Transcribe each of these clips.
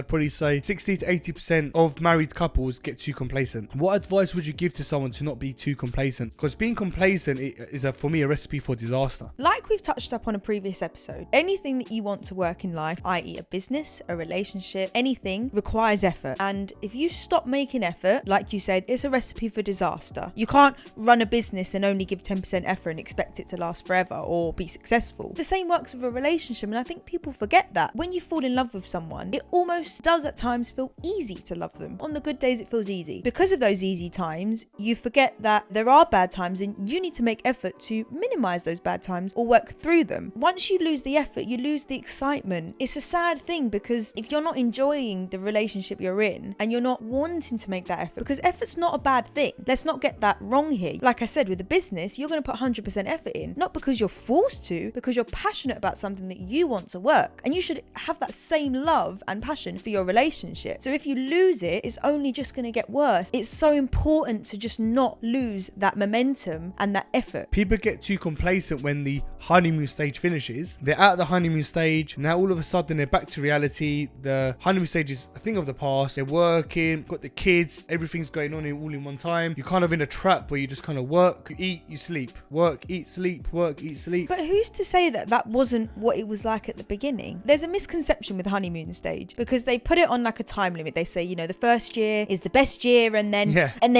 I'd probably say 60 to 80% of married couples get too complacent. What advice would you give to someone to not be too complacent? Because being complacent is, for me, a recipe for disaster. Like we've touched up on a previous episode, anything that you want to work in life, i.e. a business, a relationship, anything requires effort. And if you stop making effort, like you said, it's a recipe for disaster. You can't run a business and only give 10% effort and expect it to last forever or be successful. The same works with a relationship, and I think people forget that. When you fall in love with someone, it almost does at times feel easy to love them. On the good days, it feels easy. Because of those easy times, you forget that there are bad times and you need to make effort to minimize those bad times or work through them. Once you lose the effort, you lose the excitement. It's a sad thing, because if you're not enjoying the relationship you're in and you're not wanting to make that effort, because effort's not a bad thing. Let's not get that wrong here. Like I said, with a business, you're going to put 100% effort in, not because you're forced to, because you're passionate about something that you want to work. And you should have that same love and passion for your relationship. So if you lose it, it's only just going to get worse. It's so important to just not lose that momentum and that effort. People get too complacent when the honeymoon stage finishes. They're at the honeymoon stage. Now all of a sudden they're back to reality. The honeymoon stage is a thing of the past. They're working, got the kids, everything's going on all in one time. You're kind of in a trap where you just kind of work, you eat, you sleep, work, eat, sleep, work, eat, sleep. But who's to say that that wasn't what it was like at the beginning? There's a misconception with the honeymoon stage, because they put it on like a time limit. They say, the first year is the best year, and then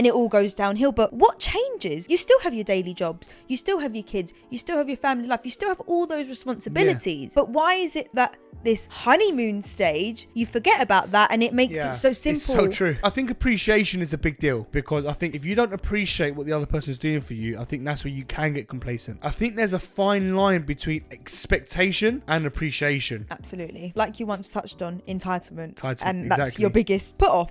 it all goes downhill. But what changes? You still have your daily jobs, you still have your kids, you still have your family life, you still have all those responsibilities. But why is it that this honeymoon stage, you forget about that and it makes it so simple? It's so true. I think appreciation is a big deal, because I think if you don't appreciate what the other person's doing for you, I think that's where you can get complacent. I think there's a fine line between expectation and appreciation. Absolutely. Like you once touched on, entitlement. And exactly. That's your biggest put off.